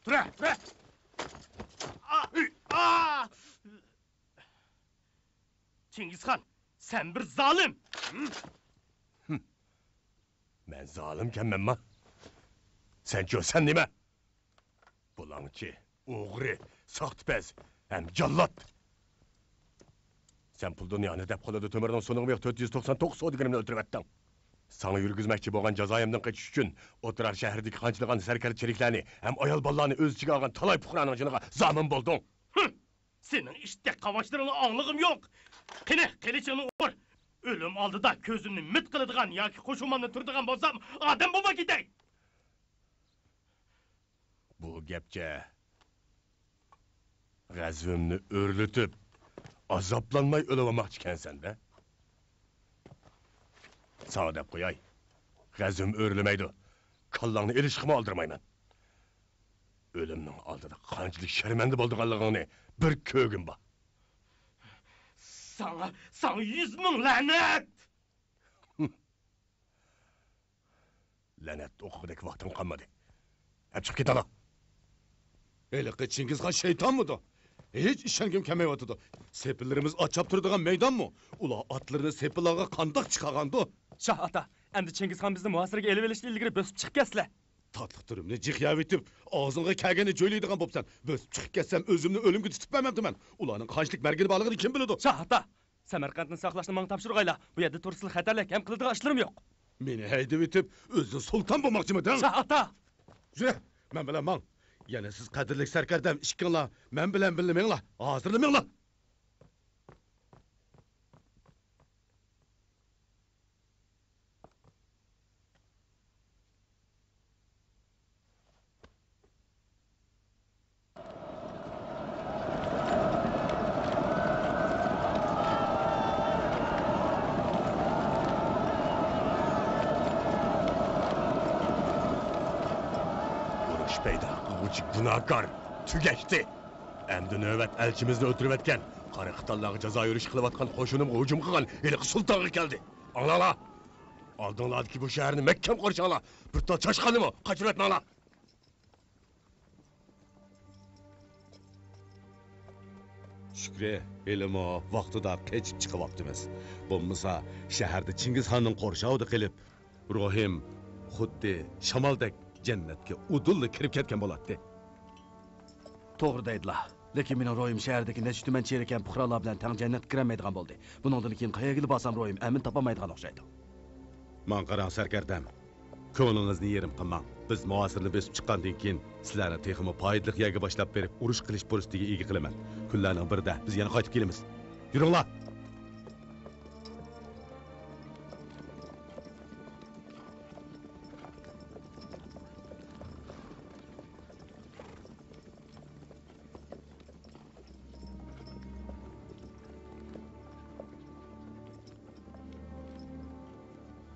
Tura. Çingizhan, sen bir zalim. Ben zalimken ben mi? Sen görsen değil mi? Bulanki, oğri, sahtpez, hem callat. Sen pul dünyanı dep koladı tömürden sonun 499 odiganımını öldürüvettin. Sana yürgüzmekçi boğan cazayımdan kaçış üçün oturar şehirdeki kançılığın serkeri çeliklerini hem ayal ballarını öz içine algan talay pukuranın cınıga zamin buldun. Senin işte kavaşlarını anlığım yok. Kılıçını uğur. Ölüm aldıda közünü müt kılıdığan ya ki koşulmanı turduğun bozsam adam bulma gidey. Bu gepçe gazvimni örlütüp azaplanmay ölememakçıken sen de. Sana dep koyay. Gazvim örülmeydi. Kallağını ilişkime aldırmayman. Ölümün aldıda kançılık şermendi bolduğanlığını bir kögün ba. Sana 100 bin lanet! Lanet okudaki vaktim kalmadı. Hep çık git ala. Eli Çingizhan şeytan mıdır? Hiç işengim kemevatıdı. Sepillerimiz açap durduğun meydan mı? Ula atlarını sepilağa kandak çıkagandı. Şah ata, endi Çingizhan bizni muhasırga eli velişli ilgiri bösüp çık kesle. Tatlık durumunu cihyav etip, ağzınıza kəlgeni söyleydiğin bopsan. Bösüp çıkıp kessem özümünü ölümgü tutupmamamdı ben. Ulanın kançlık mergini bağlığını kim biliyordu? Şah ata, Samarkand'ın saxlaşını maң tapşırığıyla bu yerde tursılık xatarlik hem kılıdığı aşılırım yok. Meni heydip etip, özünü sultan bulmakçı mı? Şah ata! Jüre, men bilen maң. Yani siz kadirlik serkerdem işkinla, men bilen bilmeğinla, hazırlamayınla. Günahkar, tügeçti. Emdi nöbet elçimizni ötürüvetken, karı kıtallağı caza yürüyüş kılıvatkan koşunum hücum kılan ilik sultanı geldi. Anla! Aldınladı ki bu şehrini Mekkem korşanla. Bir tal çaşkanı mı? Kaçırıvetme ala! Şükrü, elim o vaxtıda keçip çıkıvaptımız. Bulmasa şehirde Çingizhan'ın korşağıdı kılıp, ruhim, xuddi şamaldek cennetke udullu kirip ketken bolattı. To'g'ri deydilar. Lekin mening ro'yim shahardagi necha tuman cherikan puhralar bilan tang jannat kiramaydigan bo'ldi. Bundan keyin qayerga bosam ro'yim amin topamaydigan o'xshaydi. Man qarang sarkardam. Ko'nglingizni yerim qilmang. Biz muasirni besib chiqqandan keyin sizlarni texmi foydali yerga boshlab berib, urush qilish burstiga ega qilaman. Kunlarning birida biz yana qaytib kelamiz. Yuringlar.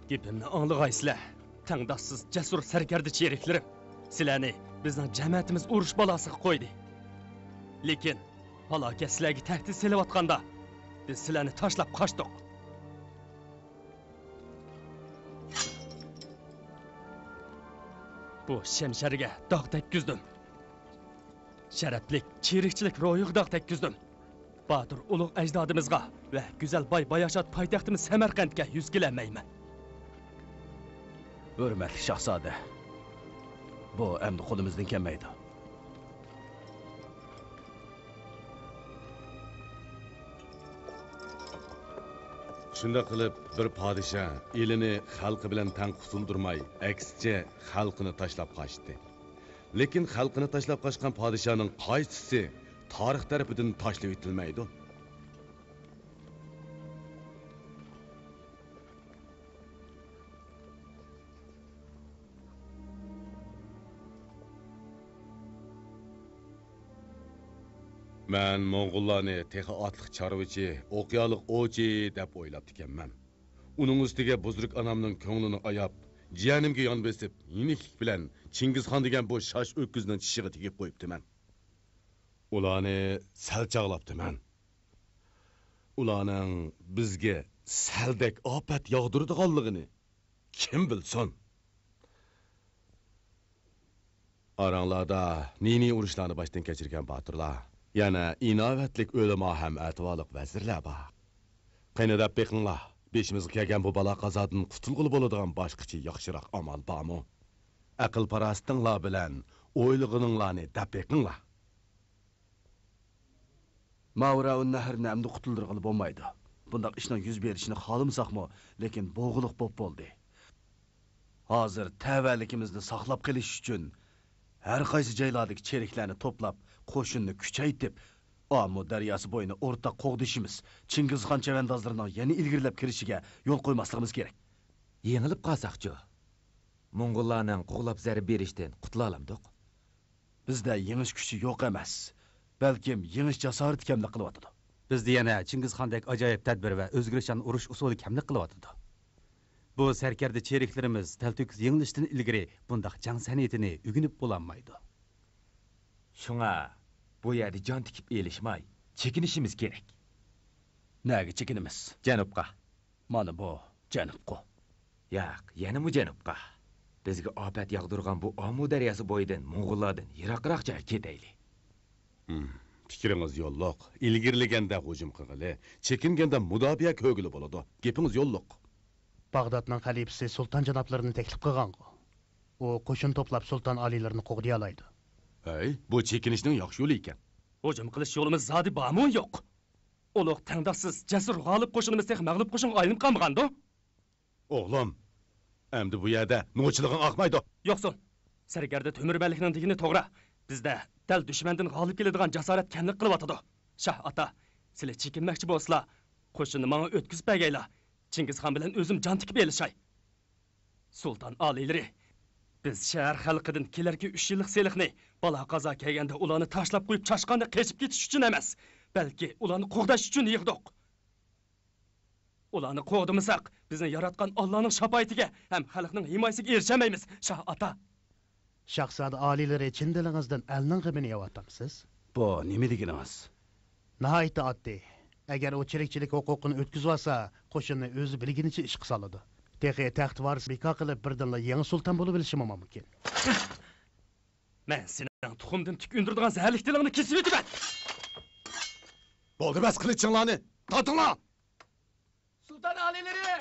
Gepimni anlığaysizlar. Tangdaşsız cesur serkerdi çeyreklerim. Sizlarni bizning jamiyatimiz urush balasiga qo'ydi. Lekin falokat sizlarga tahdid selayotganda biz sizlarni tashlab qochdik. Bu shemshariga dog' tekkizdim. Sharaflik, cherikchilik ro'yiga dog' tekkizdim. Badur ulug' ajdodimizga va go'zal boy bayashat poytaxtimiz Samarqandga yuz kelmayman. Hurmatli shahzoda. Bu endi qo'limizdan kelmaydi. Shunda qilib bir podsha elini xalqi bilan tang qutuldirmay, aksicha xalqini tashlab qochdi. Lekin xalqini tashlab qochgan podshaning qaysisi tarix tarafidan tashlab etilmaydi? Men Moğollarni texi atliq charvachi, o'qiyoliq o'chi deb o'ylab ekanman. Uning ustiga buzruk onamning ko'nglini ayab, jiyanimga yon besib, yeniklik bilan Chingizxon degan bu shosh o'kizning tishiga tegib qo'yibdiman. Ularni sal chaqlabdiman. Ularning bizga saldek ofat yog'dirdiganligini kim bilsin? Aranglarda nini urushlarni boshdan kechirgan botirlar, yana inovatlik o'lima ham atvoliq vazirlar bor. Qani deb beqinglar, beshimizga kelgan bu balo qazodan qutulg'ili bo'ladigan boshqacha yaxshiroq amal bormi? Aql parastinglar bilan o'ylig'ininglarni deb beqinglar. Mavra un-nahrni amdi qutuldirg'ili bo'lmaydi. Bundaq ishning yuz berishini xohlamsaqmi, lekin bo'g'iliq bo'p bo'ldi. Hozir tavallikimizni saqlab qolish uchun har qaysi joylardagi cheriklarni to'plab, qo'shinni kuchaytirib, Amu daryosi bo'yini o'rtaq qo'g'dishimiz, Chingizxon chavandozlarining yana ilgirlab kirishiga yo'l qo'ymasligimiz kerak. Yengilib qolsaqchi, Mo'ng'ullarning qo'g'lab zarb berishdan qutula olamdiq. Bizda yengish kuchi yo'q emas. Balkim yengish jasorat kamlik qilyotdi. Bizda yana Chingizxondek ajoyib tadbir va o'zgarishchan urush usuli kamlik qilyotdi. Bu sarkarda cheriklarimiz talto'kiz yengilishdan ilgari bundaq jang san'atini o'rganib bo'lolmaydi. Shunga bu yerda jon tikib elishmay, chekinishimiz kerak. Nega chekinimiz? Janubga. Mana bu janubqa. Yo'q, yana mu janubga. Bizga ofat yog'dirgan bu Amu daryosi bo'yidan Mo'ng'ullardan yiroqroq joyga ketaylik. Fikringiz yo'lliq. Ilgirliganda hujum qilg'ili, chekinganda mudofaa ko'gili bo'ladi. Gapingiz yo'lliq. Bag'dodning xalifasi sulton janoblarini taklif qilgan-ku. U qo'shin to'plab sulton oliylarini qo'g'diy oladi. Hey, bu chekinishning yaxshi yo'li ekan. Hujum qilish yo'limiz zodi bormi yo'q? Ulug' tangdoqsiz jasur g'olib qo'shinimiz tek mag'lub qo'shin aylanib qolmagandi. O'g'lim, endi bu yerda no'chilig'ing oqmaydi. Yo'qsin. Sargarda To'mirballikning digini to'g'ri. Bizda dal dushmandan g'olib keladigan jasorat kamlik qilyotdi. Shah ota, sizlar chekinmoqchi bo'lsizlar, qo'shinni menga o'tkazib bergaylar. Chingizxon bilan o'zim jon tikib elishay. Sulton oliylari, biz shahar xalqidan kelarki 3 yillik seliqni balo qazo kelganda ularni tashlab qo'yib chashqanda qechib ketish uchun emas, balki ularni qo'g'dash uchun yig'dik. Ularni qo'g'dimisak, bizni yaratgan Allohning shafoatiga ham xalqning himoyasiga erishamaymiz, Shah ota. Shahzoda oliylari chin dilingizdan elning g'imini yo'qotamsiz? Bu nima deganingiz? Nihoyatda oddiy. Agar u cherikchilik huquqini o'tkazib olsa, qo'shinni o'zi bilginicha ish qiladi. Texi taxt varis bekor qilib birdanla yangi sulton bo'lib bilishi mumkin. Men sening tuxumdan tik undiradigan zaharlik tilingni kesib o'taman. Bo'ldi bas qilichinglarni. Tortinglar. Sultan alileri!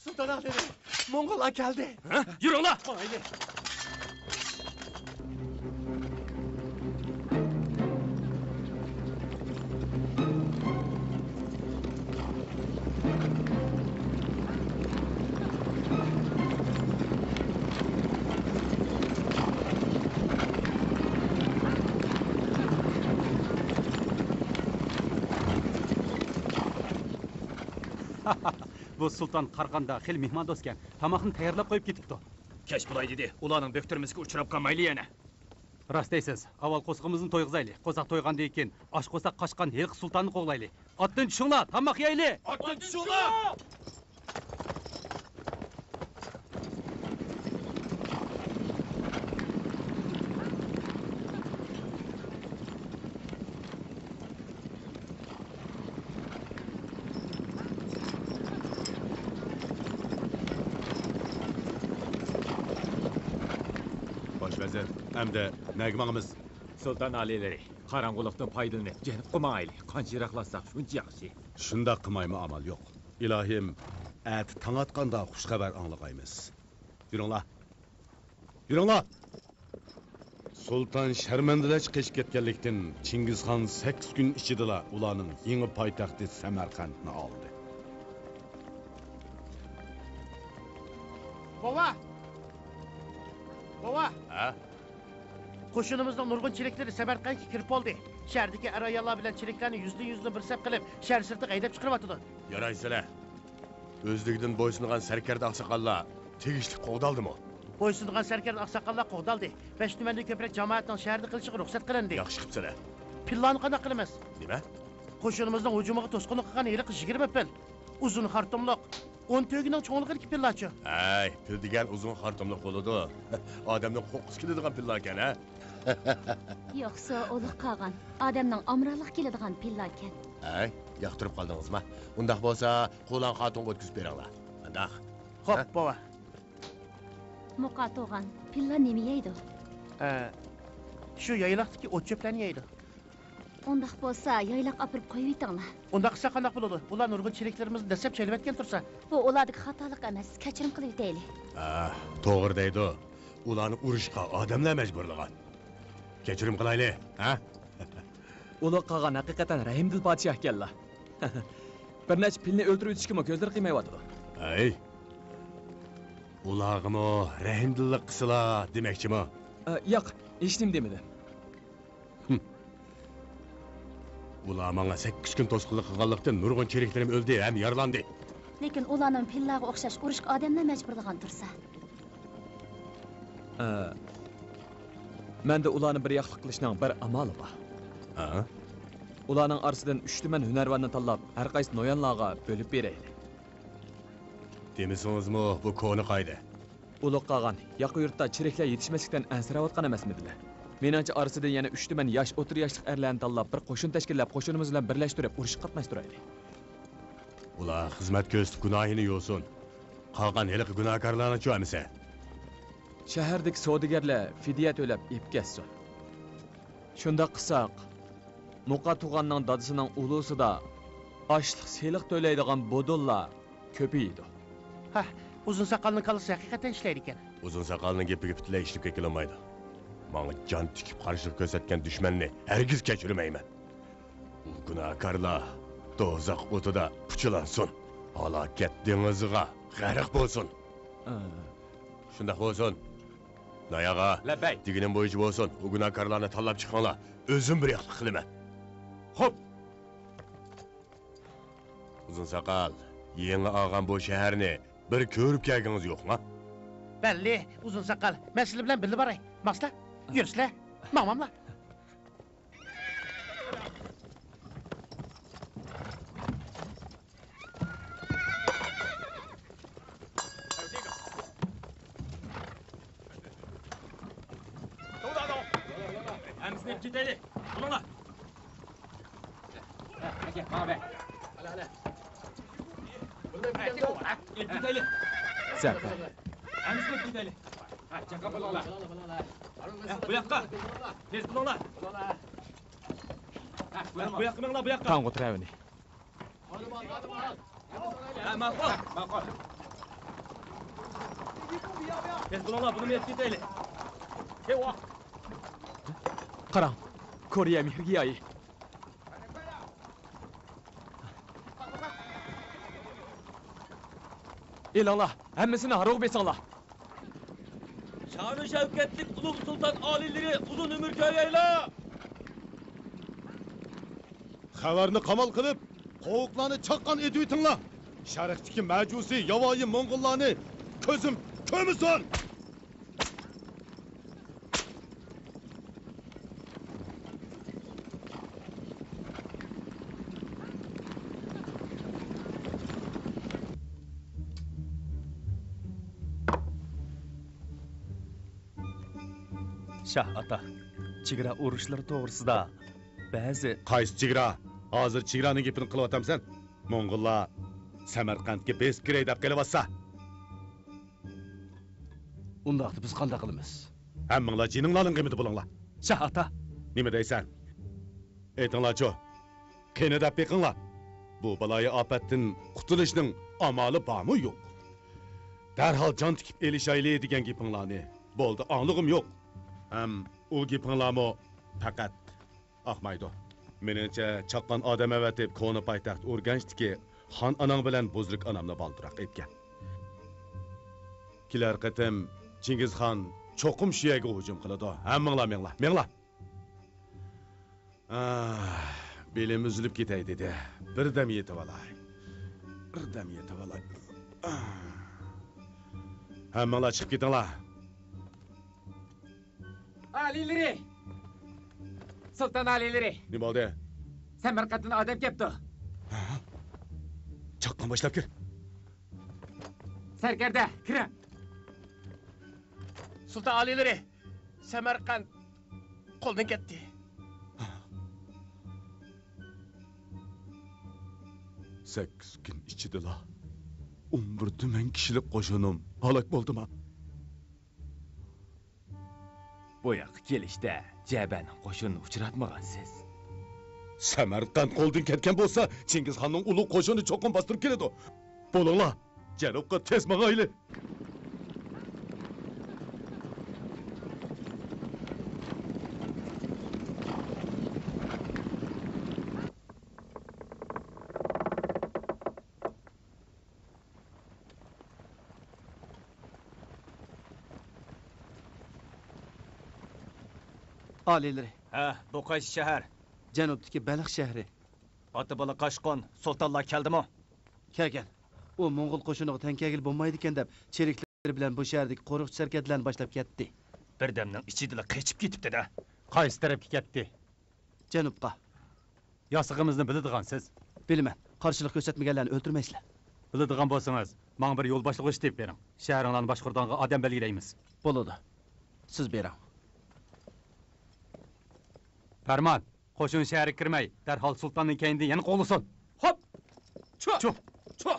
Sultan alileri! Moğollar geldi. Ha? Yürünglar. Mayli. Bu sulton qarqanda xil mehmondo'st ekan. Tamoqni tayyorlab qo'yib ketibdi. Kech bo'lay dedi. Ularning bektirimizga uchrab qolmayli yana. Rost deysiz. Avval qo'sqimizni to'yg'izaylik. Qo'saq to'ygandan keyin osh qo'saq qochgan Hilq sultonni qo'g'laylik. Otdan tushinglar, tamoq yeylik. Atın şuna! Bosh vazir, hamda nagmamiz. Sultan alileri, qarang'uliqdan foydalanib, janub qilmaylik. Qancha yiroqlasak shuncha yaxshi. Shunda qilmaymi amal yo'q. Ilohim, at tong atganda xush xabar anglag'aymiz. Yuringlar. Yuringlar. Sulton sharmandalach qechib ketganlikdan Chingizxon 8 kun ichida ularning yangi poytaxti Samarqandni oldi. Baba! Baba! Ha? Qo'shinimizning nurg'un cherikleri Samarqandga kirib oldi. Shahardagi aroyallar bilan cheriklarni yuzdan bir sap qilib, shahar sirtiga haydab chiqaryapti. Yaraysizlar. O'zligidan bo'ysungan sarkarda oqsoqollar tegishli qo'g'daldimi? Bo'ysungan sarkar oqsoqollar qo'g'daldi. 5 tumanda ko'proq jamoatning shaharda qilishiga ruxsat qilindi. Yaxshi qilibsizlar. Pillani qanday qilamiz? Nima? Qo'shinimizning hujumiga to'sqinlik qilgan yiliq 20 pil. Uzun xartumliq 10 to'gining cho'nlig'i 2 pillachi. Ay, pil degan uzun xartumliq bo'ladi. Odamning qo'qqisi keladigan pillar ekan, ha? Yo'qsa ulug' qolgan odamning omraliq keladigan pilla ekan. Ay, yoqtirib qoldingizmi? Undaq bo'lsa, qo'lan xotinga o'tkazib beringlar. Andaq. Xo'p, baba. Muqa to'g'an, pilla nima yeydi? Shu yaylaqdagi o't cho'plarni yeydi. Undaq bo'lsa, yaylaq apirib qo'yib yetinglar. Unda qilsa qandoq bo'ladi? Ular nurg'un cheriklarimizni dastlab chelib tursa. Bu ulardagi xatolik emas, kechirim qilib yetaylik. To'g'ri deydi. Ularni urishga odamlar majburlagan. Kechirim qilaylik, ha? Uluq qag'an haqiqatan rahimdil podshoh ekanlar. Bir necha pilni o'ldirib o'tishga ko'zlar qiymayotdi. Ay. Ularg'imi rahimdillik qilsalar demoqchimi? Yo'q, hech nima demadim. Ular menga 8 kun to'sqinlik qilganlikdan nurg'un cheriklarim o'ldi ham yaralandi. Lekin ularning pillaga o'xshash urishga odamlar majburlagan tursa. Menda ularni bir yaxshilik qilishning bir amali bor. Ularning orasidan 3 tuman hunarvanni tanlab, har qaysi noyanlarga bo'lib beraylik. Demisingizmi, bu koni qayda? Uluq qag'an, yaqin yurtda chiriklar yetishmaslikdan ansirayotgan emasmidilar? Meningcha orasida yana 3 tuman yosh, o'tir yoshlik erlarni tanlab, bir qo'shin tashkillab, qo'shinimiz bilan birlashtirib, urush qatnashtiraylik. Ular xizmat ko'rsatib gunohini yo'sin. Qolgan heliqi gunohkorlarni cho'amisa. Shahardagi savdogarlar fidya to'lab epkassin. Shunda qilsak, Muqa tug'anning dadasining ulusida ochliq seliq to'laydigan bodollar ko'paydi. Uzun soqolning kalisi haqiqatan ishlaydi ekan. Uzun soqolning gapiga butunlay ishlab kelolmaydi. Menga jon tikib qarshilik ko'rsatgan dushmanni hargiz kechirmayman. U gunohkorlar do'zax o'tida puchilansin. Halokat dengiziga g'arq bo'lsin. Shunda bo'lsin. Nayaga, diginim bo'yicha bo'lsin. U gunohkorlarni tanlab chiqinglar. O'zim bir yaxshilik qilaman. Xo'p. Uzun soqol, yangi olgan bu shaharni bir ko'rib kelganingiz yo'qmi? Belli, uzun soqol. Men sizlar bilan birga boray. Maqsad, yursizlar. Mamamlar. Hamsini ketaylik. Bo'linglar. Aka, mana bak. Hala. Ketaylik. Zaka. Hamsini ketaylik. Chaqa bo'linglar. Bu yoqqa. Tez bo'linglar. Bu yoqqa minglar, bu yoqqa. Tan o'tiravini. Ma'qul. Tez bo'linglar, buni men ketaylik. Kevo. Qarang, Koreya mehrgiyoyi. Elanglar, hammasini haroq besanglar. Sha'nu shavkatlik ulug' sulton oliylari uzun umr ko'raylar. Xabarni qamal qilib, qovuqlarni chaqqan editinglar. Sharqdagi majusi yavoyi mo'ng'ullarni ko'zim ko'mison. Shah ata, chegara urushlari to'g'risida ba'zi Qaysi chegara? Hozir chegaraning gapini qilyapsan. Mo'ng'ullar Samarqandga bes kiray deb kelyapsa. Undaqda biz qanday qilamiz? Hammanglar jininglarning qimiti bo'linglar. Shah ata, Nima deysan? Aytinglar-chi. Qani deb beqinglar. Bu baloyi ofatdan qutulishning amali bormi yo'q? Darhol jon tikib elishayli degan gapinglarni bo'ldi, anglig'im yo'q. Ham u gapinglarmi faqat oqmaydi. Meningcha chaqqan odam avatib koni poytaxt Urganchdagi xon onang bilan buzruk onamni baldiroq etgan. Kelar qatim Chingizxon cho'qim shu yerga hujum qiladi. Hammanglar menglar. Belim üzülüp ketay dedi. Birdam yetib olay. Hammanglar chiqib ketinglar. Alileri! Sultan Alileri! Nima bo'ldi? Samarqanddan odam kelibdi. Chaqqon boshlab kir. Sarkarda, kiring. Sultan oliylari, Samarqand qo'ldan ketdi. Sekiz gün 11 kun 11 kishilik qo'shinim halok bo'ldimi? Bu yoqqa kelishda Jabaning qo'shinini uchratmagansiz. Samarqand qo'ldan ketgan bo'lsa, Chingizxonning ulug' qo'shini cho'qin bostirib keladi. Bo'linglar, janubga tez mang'ayli. Alileri, Ha, bu qaysi shahar? janubdagi Baliq shahri. Ota bola Qashqon, sultonlar keldimi? Kelgan. U Mo'ng'ul qo'shiniga tankagil bo'lmaydi ekan deb, cheriklar bilan bu shahardagi qo'riqchi harakatlarni boshlab ketdi. Birdamning ichida qechib ketibdi-da. Qaysi tarafga ketdi? Janubga. Yosig'imizni biladigansiz. Bilaman, qarshilik ko'rsatmaganlarni o'ldirmaysizlar. Biladigan bo'lsangiz, menga bir yo'l boshlig'i deb bering. Shahringlarni boshqurganga odam belgilaymiz. Bo'ladi. Siz bering. Farmon, qo'shin shaharga kirmay, darhol sultonning keyinda yana qo'lisin. Hop! Ço! Ço! Ço!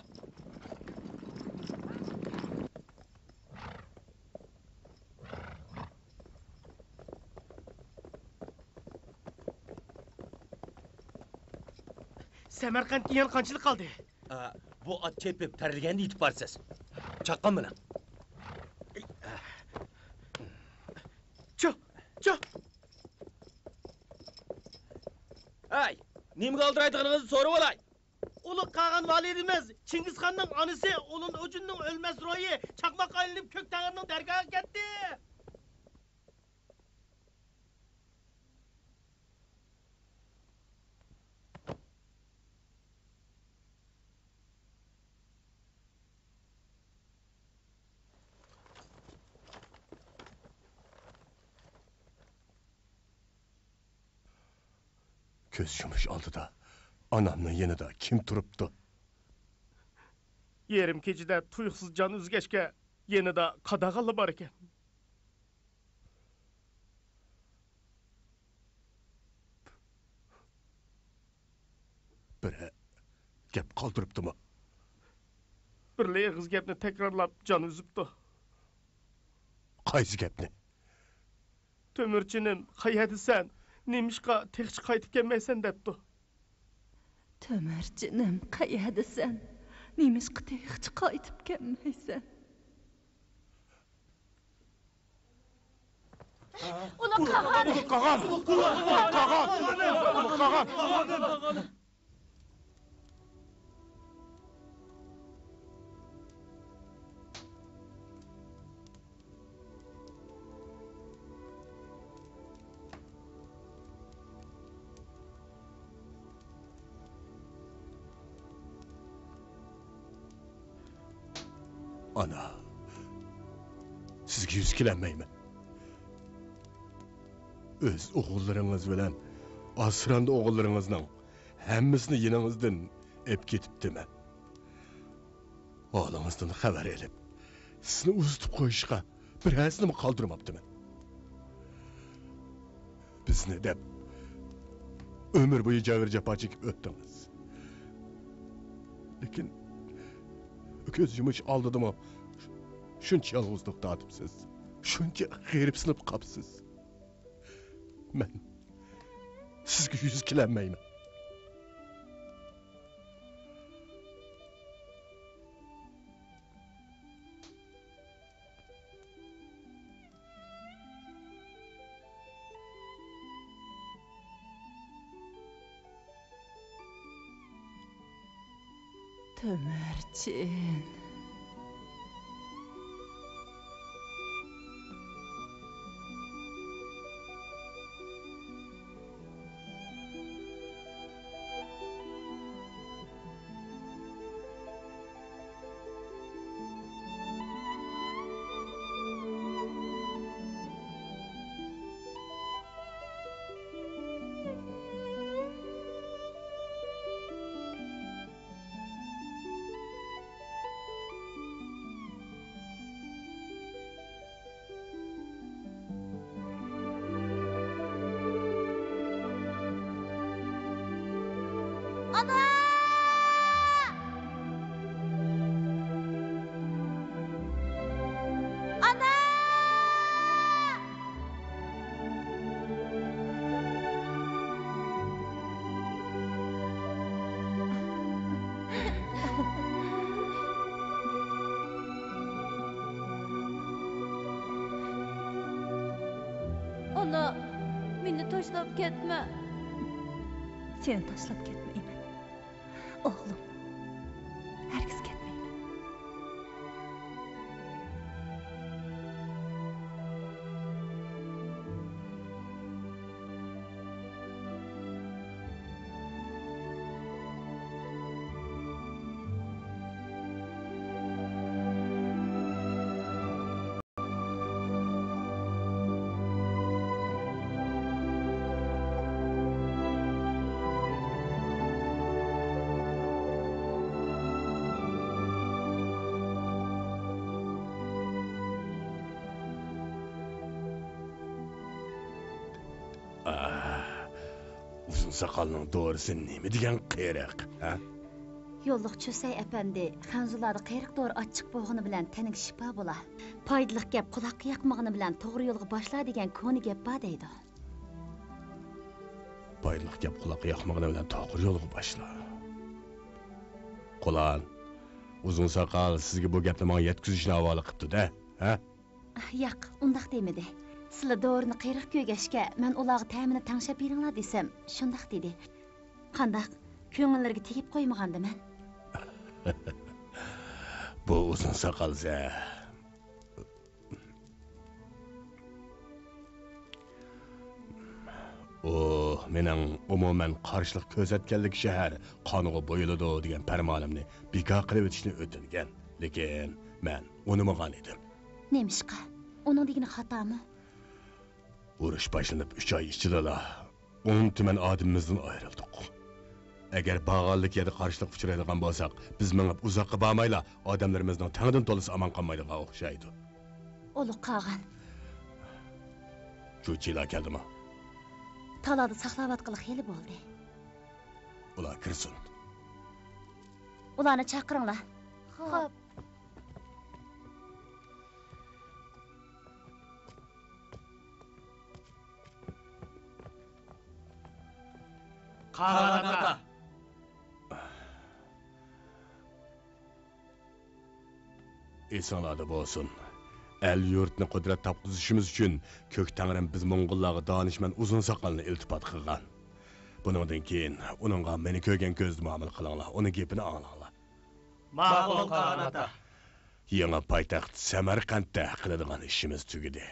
Samarqandga yana qanchalik qoldi? Bu at chepib tarilganda yetib borsiz. Chaqqan bilan. Cho. Ay, nimaga oldiraydiganligingizni so'rab olay. Ulug' qag'an validimiz Chingizxonning onasi Ulun O'jinning o'lmas ro'yi chaqmoq aylanib ko'k tangirning dargohiga ketdi. Ko'z yumush oldida onamning yanida kim turibdi? Yerim kechida tuyuqsiz jon uzgashga yanada qadag'alla bor ekan. Biri gap qoldiribdimi? Birli eg'iz gapni takrorlab jon uzibdi. Qaysi gapni? To'mirchinim, qayerdasan? Nemishqa texchi qaytib kelmaysan debdi. To'mirchinim, qayerdasan? Nemishqa texchi qaytib kelmaysan? Ulug' qag'an! Ana, sizga yuz kelanmayman. O'z o'g'illaringiz bilan asrandi o'g'illaringizning hammasini yeningizdan ep ketibdiman. O'g'lingizdan xabar elib, sizni uzitib qo'yishga bir hasnimi qoldirmabdiman. Bizni deb ömür bo'yi jag'ir jafo chekib o'tdingiz. Lekin ko'z yumush oldidimi shuncha yolg'izlik tatibsiz, shuncha g'eribsinib qapsiz. Men sizga yuz kelanmayman. To'mirchin. Ona, meni tashlab ketma. Seni tashlab ketmayman. O'g'lim, hargiz ketmayman. Uzun sakalının doğrusu nemi degan qiyriq, ha? Yolluq Cho'say apandi, Xanzularda qiyriq doğru açıq bo'lgani bilan taning shifa bo'la. Foydali gap quloqqa yoqmagani bilan to'g'ri yo'lga boshla degan ko'ni gap bor deydi. Bayliq gap quloqqa yoqmagani bilan to'g'ri yo'lga boshla. Qo'lan, uzun sakal sizga bu gapni menga yetkazishni havola qilibdi-da, ha? Yo'q, undaq demadi. Sizlar doğruni qiyriq ko'ygashga, men ularga ta'mini tangshab beringlar desam, shundaq dedi. Qandaq ko'ngillarga tegib qo'ymagandim men. Bu uzun sakalza. O, mening umuman qarshilik ko'rsatganlik shahar qonunga bo'yiladi degan farmonimni bekor qilib o'tishni o'tingan. Lekin men unutmagan edim. Nemishqa? Uning degani xatomi? Urush boshlanib 3 oy ichida 10 tuman odamimizdan ayrildik. Agar bag'anlik yerda qarshilik uchraydigan bo'lsak, biz mingib uzoqqa bormayla odamlarimizning tangdan to'lisi omon qolmaydigan o'xshaydi. Uluq qag'an. Cho'chilar keldimi? Talada saqlayotganlik xeli bo'ldi. Ular kirsin. Ularni chaqiringlar. Xo'p. Qag'an ota. Esonlarda bo'lsin. El yurtni qudrat topqizishimiz uchun ko'k tangrim biz Mo'ng'ullarga donishmand uzun soqolni iltifot qilgan. Buningdan keyin uningga meni ko'rgan ko'zda muomala qilinglar, uning gapini anglanglar. Ma'qul Qag'an ota. Yangi poytaxt Samarqandda qiladigan ishimiz tugadi.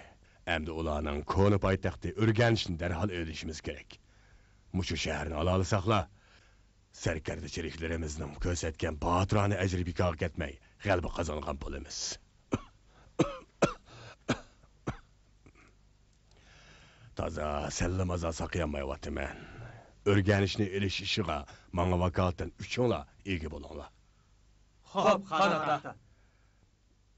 Endi ularning ko'ni poytaxti Urganchni darhol o'rishimiz kerak. Mushu shaharni ola olsaqlar, sarkarda cheriklarimizning ko'rsatgan botirona ajri bekor ketmay, g'alaba qozongan bo'lamiz. Toza sallamaza saqlamayapman. O'rganishni elish ishiga menga vakolatdan uchinglar ega bo'linglar. Xo'p, Qag'an ota.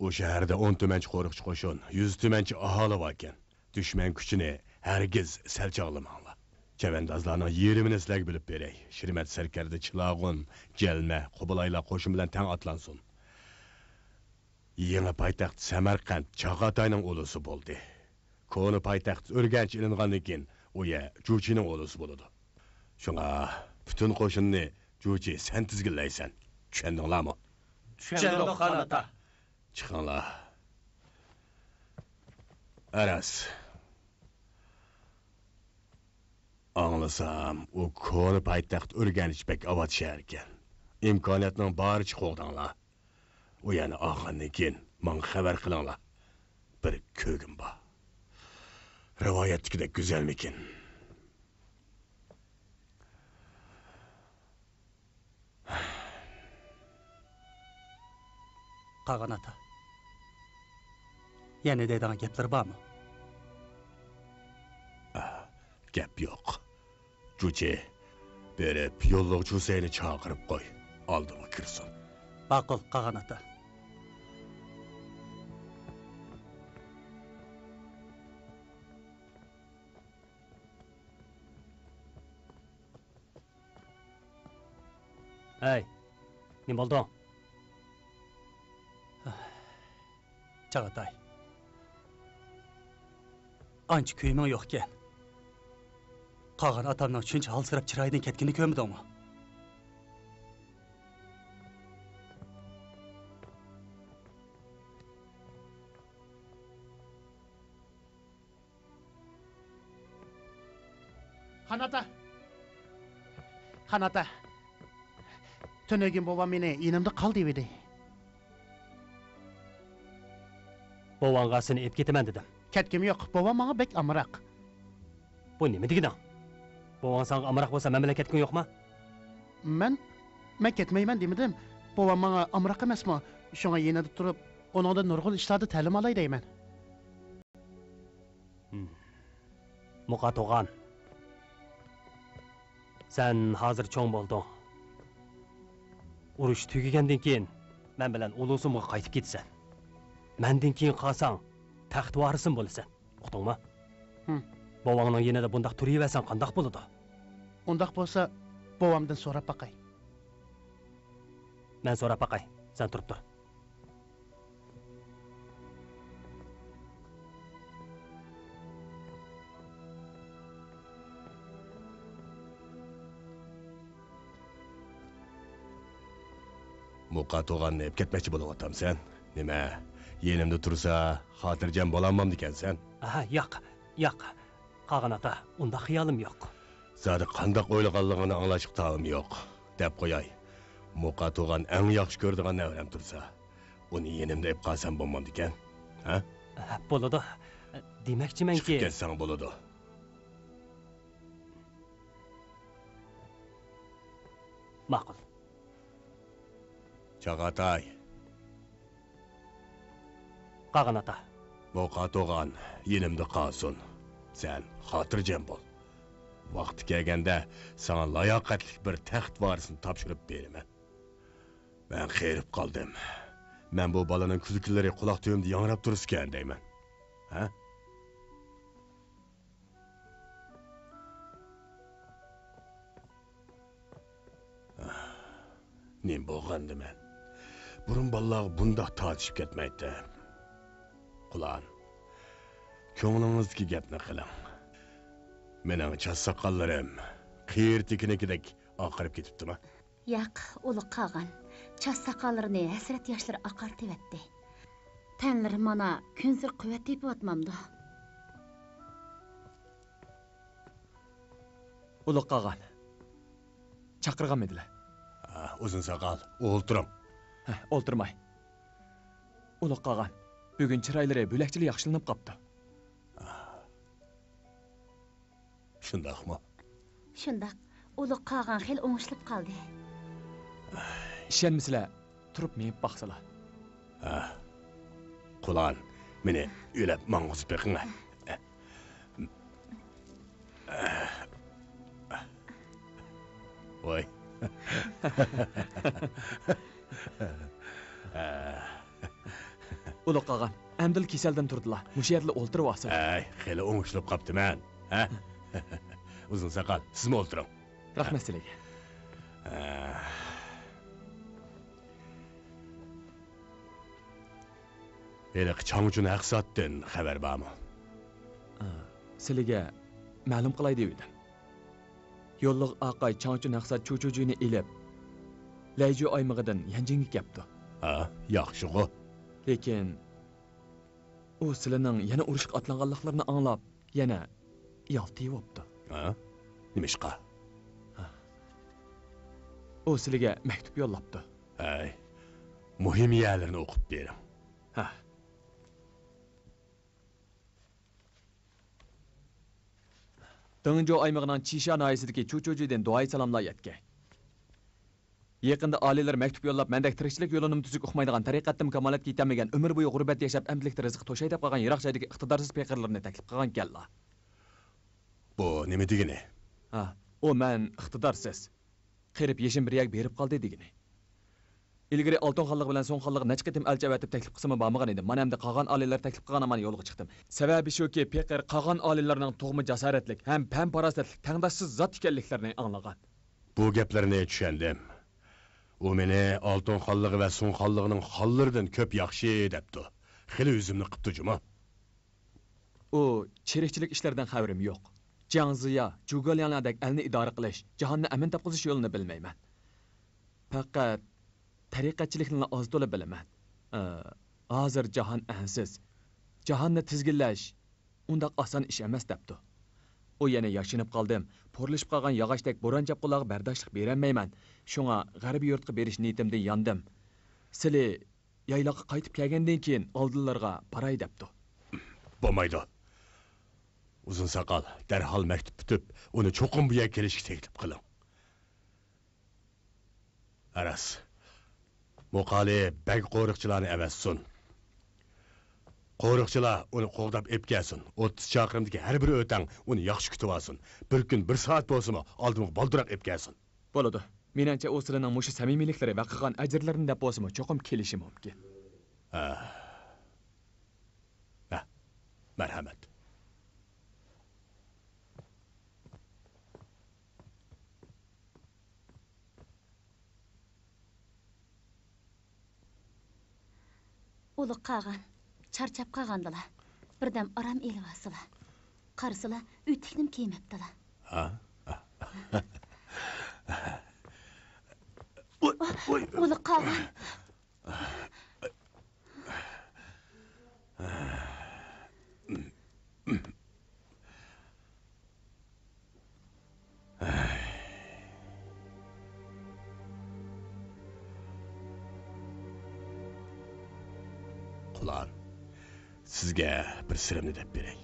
O shaharda 10 tumanchi qo'riqchi qo'shin, 100 tumanchi aholi bor ekan. Dushman kuchini hargiz sal chog'lamanglar. Chavandozlarning yerimini sizlarga bilib beray. Shirmat sarkarda Chilag'un, Jalma, Qubulaylar qo'shin bilan tang otlansin. Yangi poytaxt Samarqand Chag'atayning o'lisi bo'ldi. Ko'ni poytaxt Urganch ilingandan keyin u ya Jo'chining o'lisi bo'ladi. Shunga butun qo'shinni Jo'chi sen tizginlaysan. Tushundinglarmi? Tushundim Qag'an ota. Chiqinglar. Aras. Anglasam, u ko'ni poytaxt Urganchbek avod shahar ekan. Imkoniyatning boricha qo'g'dinglar. U yana oxirdan keyin menga xabar qilinglar. Bir ko'gim bor. Rivoyatdagidek go'zalmikin? Qag'an ota. Yana deydigan gaplar bormi? Gap yo'q. Jo'chi, berib yo'llovchi Husaynni chaqirib qo'y. Oldima kirsin. Ma'qul, Qag'an ota. Hey, nima bo'ldi? Chag'atay. Ancha kuyiming yo'q ekan. Qag'an otamning shuncha halsirab chiroyidan ketgini ko'rmadingmi? Xanata. Tönegin babam meni yanımda qal deydi. Bovanga seni ep ketaman dedim. Ketkim yo'q. Babam menga bek amroq. Bu nima degiding? Bovang sanga amroq bo'lsa, men bilan ketging yo'qmi? Men ketmayman demadim. Babam menga amroq emasmi? Shunga yanada turib, oningdan nurg'un ishlarda ta'lim olay deyman. Muqa to'g'an. Sen hozir cho'ng bo'lding. Urush tugagandan keyin men bilan Ulusimga qaytib ketsan. Mendan keyin qolsang, taxt varisin bo'lasan. Uqdingmi? Bovangning yanada bundaq turaversan qandoq bo'ladi? Undaq bo'lsa, babamdan so'rab baqay. Men so'rab baqay. Sen turib tur. Muqa to'g'anni ep ketmoqchi bo'lyapsan sen. Nima? Yenimda tursa, xotirjam bo'lanmam degansan. Aha, yo'q. Qag'an ota, unda xiyolim yo'q. Zodi qandoq o'ylaganligini anglashib tavim yo'q, deb qo'yay. Muqa to'g'an eng yaxshi ko'radigan navram tursa, uni yenimda ep qolsam bo'lmamdi ekan. Ha? Bo'ladi. Demakchimanki, chiqib ketsang bo'ladi. Ma'qul. Chag'atay. Qag'an ota. Muqa to'g'an yenimda qolsin. Sen xotirjam bo'l. Vaqti kelganda sana layoqatli bir taxt varisini topshirib beraman. Men xerib qoldim. Men bu balaning kulkilari quloq tubimda yangrab turishgan deyman. Ha? Nim bo'lgandi men. Burun balalar bundaq tortishib ketmaydi. Qulan. Ko'nglingizdagi gapni qiling. Mening chassaqallarim qiyirtikinikidek oqarib ketibdimi? Yo'q, ulu qag'an. Chassaqallarini hasrat yoshlari oqartibatdi. Tanlari mana kunzir quvvat tepiyotmamdi. Ulu qag'an. Chaqirgan edilar. Uzun saqal, o'ltiring. O'ltirmay. Ulu qag'an. Bugun chiroylari bo'lakchili yaxshilanib qopti. Shundaqmi? Shundaq, ulu qag'an xil o'ng'ishlab qoldi. Ishonmisizlar, turib menib baqsalar. Qulan, meni o'ylab mang'izib beqinglar. Voy. Ulu qag'an, Әмділ keseldan turdilar. Mushu yerda o'ltirib olsa. Xeli o'ng'ishlab qoptiman. Ha? Uzun saqal, sizmi o'ltiring? Rahmat sizlarga. Eliq Changchun Aqsatdan xabar bormi? Sizlarga ma'lum qilay dedim. Yo'lliq Aqay Changchun Aqsat cho'chujini elib, Layju aymog'idan Yanjingga kelibdi. Yaxshi-ku. Lekin u sizlarning yana urushga otlanganliklarini anglab, yana yaltiyibdi. Nimishqa? U sizlarga maktub yo'llabdi. Muhim yerlarni o'qib bering. Dengjo aymog'ining Chisha noyasidagi cho'chojidan duoyi salomlar yetgan. Yaqinda olilar maktub yo'llab, mendek tirikchilik yo'lini tuzuk o'qmaydigan, tariqatdan kamolatga yetmagan, umr bo'yi g'urbat yashab, amdilikda rizq to'shay deb qolgan yiroq joydagi iqtidorsiz peyqirlarni taklif qilgan kellar. Bu nima degani? O men iqtidorsiz. Qirib yeshim bir yak berib qoldi degani. Ilgari Oltin xonlik bilan So'ng xonlik necha qitim alchavatib taklif qilsam bo'lmagan edi. Men hamda qolgan olilar taklif qilgan amani yo'lga chiqdim. Sababi shuki, peyqir qolgan olilarning tug'mi jasoratlik, ham pam parosatlik, tangdoshsiz zot ekanliklarini anglagan. Bu gaplarni tushundim. U meni Oltin xonligi va So'ng xonligining xollaridan ko'p yaxshi debdi. Xili o'zimni qipti juma. U cherikchilik ishlaridan xabarim yo'q. Jiangziya, Jugalyanlardek elni idora qilish, jahonni amin topqizish yo'lini bilmayman. Faqat tariqatchilikni oz to'la bilaman. Hozir jahon ansiz. Jahonni tizginlash undaq oson ish emas debdi. u yana yashinib qoldim. Po'rilishib qolgan yog'ochdek bo'ron chapqulog'i bardoshlik berolmayman. Shunga g'arbiy yurtga berish niyatimdan yondim. Sizlar yayloqqa qaytib kelgandan keyin oldinlarga paray debdi. Bo'lmaydi. Uzun saqal, darhol maktub bitib, uni cho'qim bu yerga kelishga taklif qiling. Aras. Muqali bag qo'riqchilarni avassun. Qo'riqchilar uni qo'g'dab epkelsin. 30 chaqirimdagi har bir o'tang uni yaxshi kutib olsin. Bir kun 1 soat bo'lsa-mu, oldimga baldiroq epkelsin. Bo'ladi. Menimcha u sizlarning mushu samimiyliklari va qilgan ajrlarini deb bo'lsa-mu, cho'qim kelishi mumkin. Marhamat. Uluq qag'an, charchab qag'andilar. Birdam aram elvasılar. Qarısılar ütiknim kiymeptilar. Uluq qag'an. Qulan, sizga bir sirimni deb beray.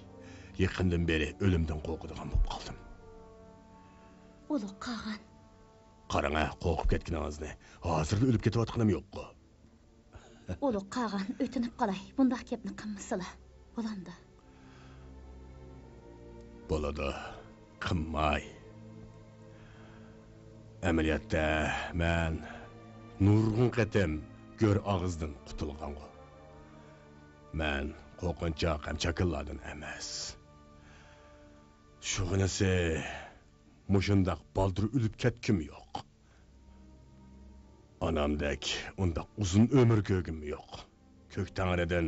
Yaqindan beri o'limdan qo'rqadigan bo'lib qoldim. Uluq qag'an. Qarang, qo'rqib ketganingizni. Hozirda o'lib ketayotganim yo'q-ku. Uluq qag'an, o'tinib qolay. Bundaq gapni qilmasizlar. Bo'landi. Bo'ladi. Qilmay. Amaliyotda men nurg'un qatim ko'r og'izdan qutulganman. Men qo'rqinchoq ham chakillardan emas. Shug'inasi mushundaq baldir o'lib ketkim yo'q. Anamdek undaq uzun ömür ko'rgim yo'q. Ko'k tangridan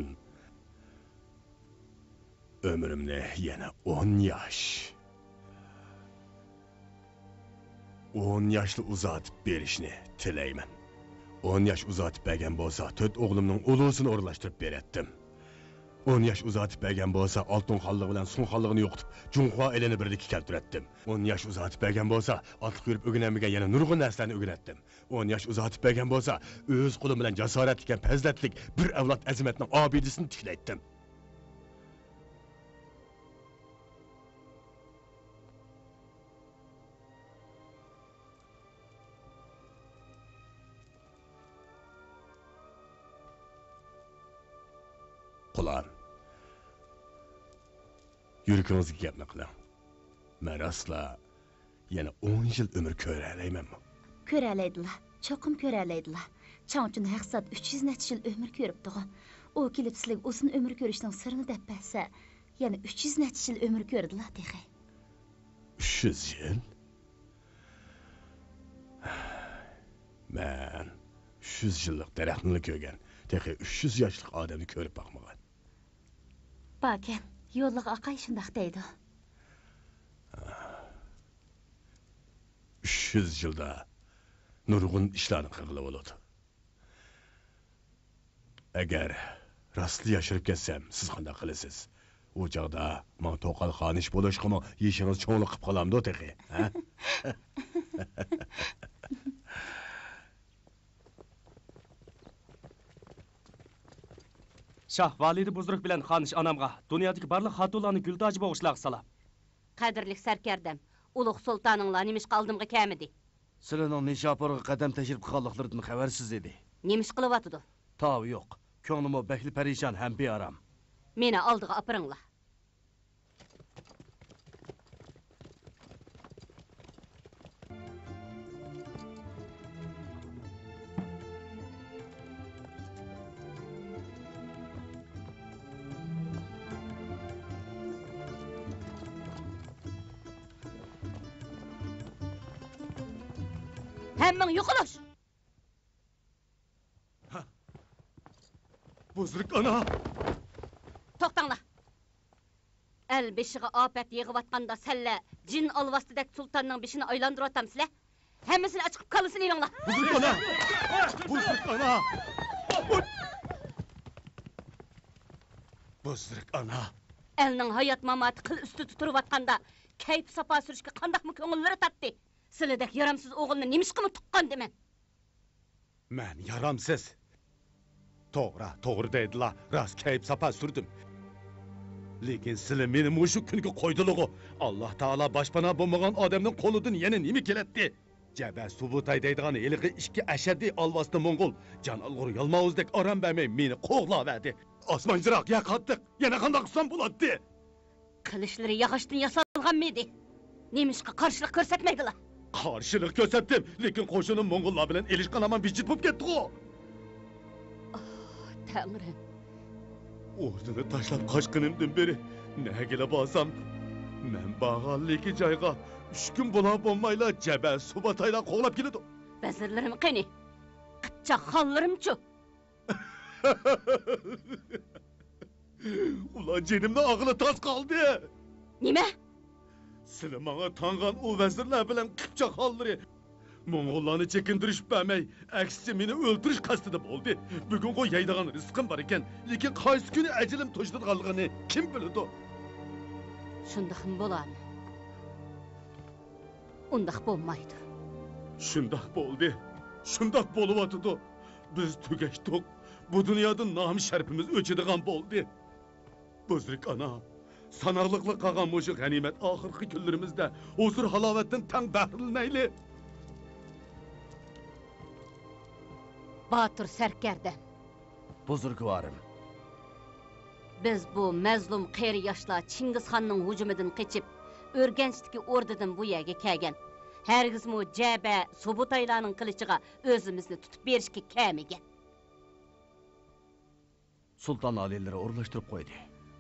ömrümni yana 10 yosh. 10 yoshli uzatib berishni tilayman. 10 yosh uzatib bergan bo'lsa, 4 o'g'limning ulusini o'rlashtirib beretdim. 10 yosh uzatib bergan bo'lsa, Oltin xonligi bilan Sun xonligini yo'qitib, Junxo elini birlikka keltiratdim. 10 yosh uzatib bergan bo'lsa, otliq yurib o'ginamagan yana nurg'un narsalarni o'rgatdim. 10 yosh uzatib bergan bo'lsa, o'z qo'lim bilan jasorat ekan fazilatlik bir avlod azimatning obidasini tiklaytdim. Qulan, yuragingizga gapni qiling. Men asla yana 10 yil umr ko'ralaymanmi? Ko'ralaydilar. Cho'qim ko'ralaydilar. Chonchun haqsat 300 necha yil umr ko'ribdi-ku. U kelib sizlarga uzun umr ko'rishning sirini deb bersa, yana 300 necha yil umr ko'rdilar dexe. 300 yil? Men 300 yillik daraxtni ko'rgan, dexe 300 yoshlik odamni ko'rib boqmagan. Bakın, yo'lliq aqay shundaq deydi. 300 yilda nurg'un ishlarni qilib bo'ladi. Agar rostli yashirib ketsam, siz qanday qilasiz? U chaqda men to'qal xonish bo'lishqimi, yeshingiz cho'nglik qilib qolamdi teqi, ha? Şah validi buzruk bilen xanish anamga dunyodagi barliq xatullarni gultoji bo'g'ishlab salab. Qadirlik sarkardam, ulug' sultoninglar nemish qaldimga kamidi? Sizlarning Nishapurga qadam tashirib qolganliklaridan xabarsiz edi. Nemish qilyapti? Tav yo'q. Ko'nglim bekli perişan ham bearam. Meni oldiga apiringlar. Hemen yıkılış! Buzruk ana! Toqtanglar! El beşiğe afet yığıvatqanda selle cin alvastidek sultanның beshini aylandır atamsizlar. Hemmisini açıp kalısın eyvanglar. Buzruk ana! Buzruk ana! Buzruk ana! Elning hayat mamati qil üstü tuturup atqanda, kayf sapa sürüşke qandaqmı köngüllері tatdı. Siledek yaramsız oğulunu nemişqimi tuqqan demen. Men yaramsız. To'g'ri deydilar. Rost kayıp sapa sürdüm. Lekin sizlar meni mushu kunga qo'ydiligi. Alloh taolo boshpana bo'lmagan odamning qo'lidan yana nima keladi? Jaba Subutay deydigan haliqi ikki ashaddiy alvosli Mo'ng'ul jon olg'ur yalmovuzdek oram bermay meni qo'g'lavadi. Osmonchiroq yaqatdiq. Yana qanday qilsam bo'ladi? Qilishları yağışdan yasalganmıydı? Nemişqi qarshilik ko'rsatmaydilar. Qarshilik ko'rsatdim, lekin qo'shinim Mo'ng'ullar bilan ilishgan aman bijit bo'lib ketdi-ku. Tangrim. O'zini tashlab qochqinimdan beri nagila borsam, men bag'anliki joyga 3 kun bo'la bo'lmayla Jaba Subutaylar qo'g'lab keladi. Vazirlarim qani? Qitcha xonlarimchu. Ulan jenimni og'ili toz qoldi. Nima? Sizlar menga tangan o vazirlar bilan qipcha hollari Mo'ng'ullarni chekindirish bermay, aksicha meni o'ldirish qasdida bo'ldi. Bugun qo'y yeydigan rizqim bor ekan, lekin qaysi kuni ajilim to'shtirganligini kim biladi? Shundaqmi bo'ladi? Undaq bo'lmaydi. Shundaq bo'ldi. Shundaq bo'lyotdi. Biz tugashdik. Bu dunyoda nom sharafimiz o'chadigan bo'ldi. Buzrik ana, sanarlıqlı qolgan mushu g'animat oxirgi kunlarimizda huzur halovatdan tang bahrilmayli. Batur Serker'de. Buzurgvarim. Biz bu mazlum qeri yaşla Çingizxanның hujumidan qechib, Örgençdiki ordadan bu yerga kelgan. Hergizmi Jaba Subutaylarning qilichiga o'zimizni tutib berishga kelmagan. Sultan alilleri o'rlashtirib qo'ydi.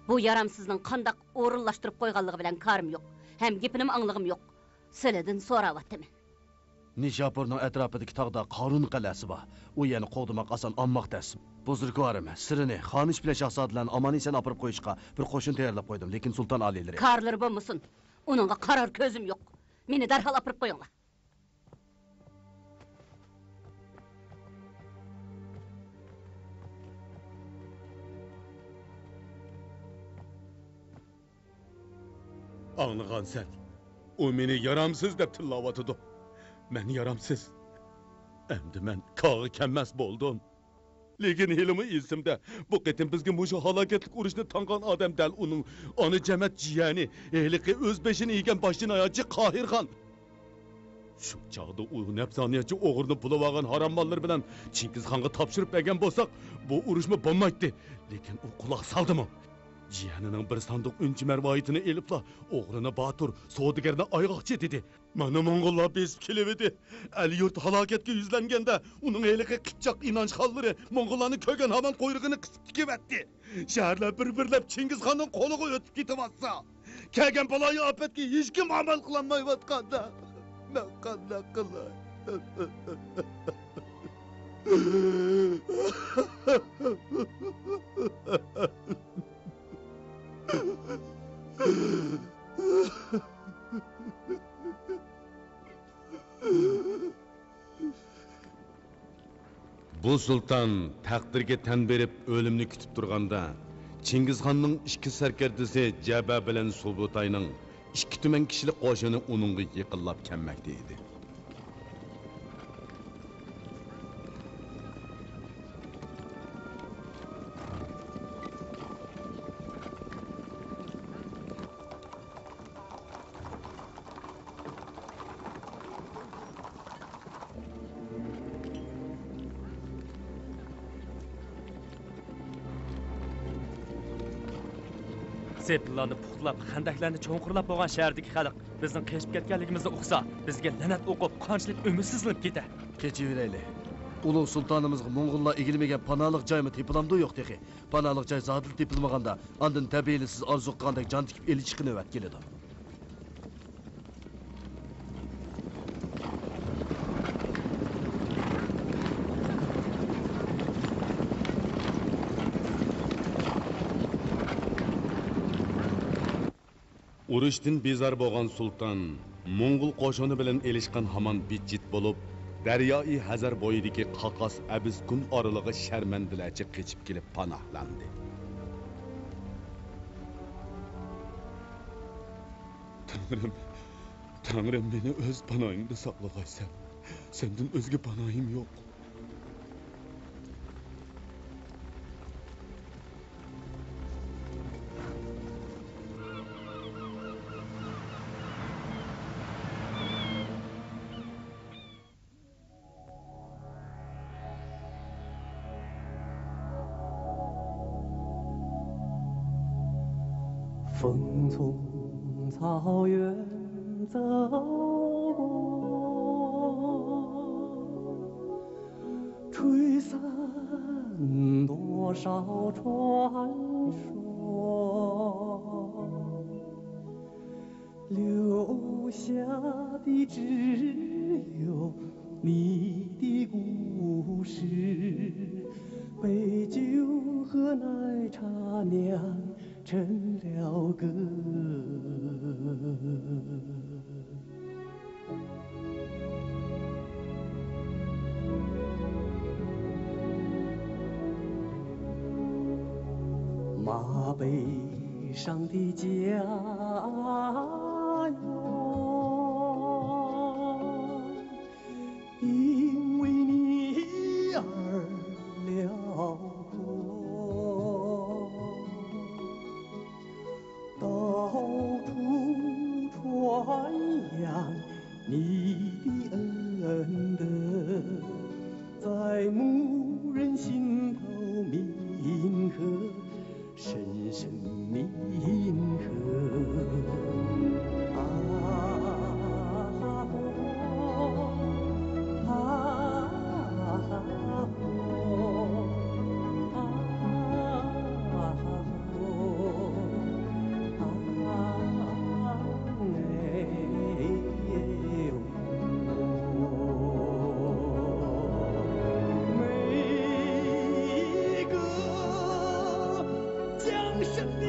Bu yaramsızning qandaq o'rinlashtirib qo'yganligi bilan karim yo'q. Hem gepinim anglığım yo'q. Sizlardan so'rayapman. Nishapurning atrofidagi tog'da Qorun qal'asi bor. U yana qo'g'dimaq oson olmoq ders. Buzurgvarim, sirini xonish bilan shahzodalarni omon-eson olib qo'yishga bir qo'shin tayyorlab qo'ydim, lekin sulton alilleri. Karlar bo'lmasin. Uningga qarar ko'zim yo'q. Meni darhol olib qo'yinglar. Anlığansan, o meni yaramsız deb tillovatıdı. Men yaramsız. Endi men qog'i kammas bo'ldim. Lekin hilimi esimda, bu qitim bizga mushu halokatlik urushni tangan odam dal uning ona jamat jiyani, ehliqi o'z beshini yegan boshini ayotchi Qohirxon. Shu chog'da u nafsoniyatchi o'g'irni pulib olgan harom mollar bilan Chingizxonga topshirib bergan bo'lsak, bu urushma bo'lmaydi. Lekin u quloq soldimi? Jiyanining bir sanduq unchi marvoyitini elibla o'g'rini Batur savdogarni oygoqchi dedi. Mana Mo'ng'ullar besib kelibdi. Ali yurt halokatga yuzlanganda uning eliqi qipchoq inonch xollari Mo'ng'ullarni ko'rgan hamon qo'yrig'ini qisib tikibdi. Shaharlar bir-birlab Chingizxonning qo'liga o'tib ketyapsa, kelgan baloyi ofatga hech kim amal qilolmayotganda men qanday qilay? Bu sultan taqdirga tan berib o'limni kutib turganda Chingizxonning ikki sarkardasi Jaba bilan Subutayning ikki tuman kishilik qo'shini uningga yiqinlab kelmoqda edi. Seplarni puxtlab, xandaqlarni cho'nqurlab bo'lgan shahardagi xalq bizning qechib ketganligimizni uqsa, bizga la'nat o'qib, qanchalik umidsizlanib ketadi. Kechiverayli. Ulug' sultonimizga Mo'ng'ullar egilmagan panolik joymi tepilamdi yo'q texi. Panolik joy zodil tepilmaganda, ondan tabiiyli siz orzu qilgandek jon tikib elishga navbat keladi. Urushdan bezor bo'lgan sulton Mo'ng'ul qo'shini bilan elishgan hamon bijit bo'lib, Daryo-i Hazar bo'yidagi Qaqos Abizkun oralig'i sharmandilarcha qechib kelib panohlandi. Tanrım beni öz panayımda saklagaysan. Senden özge panayım yok. 风从草原走过，吹散多少传说，留下的只有你的故事，杯酒和奶茶酿成了歌。马背上的家园，因为你而辽阔，到处传扬你的恩德，在牧人心头铭刻，深深铭刻。每个降生的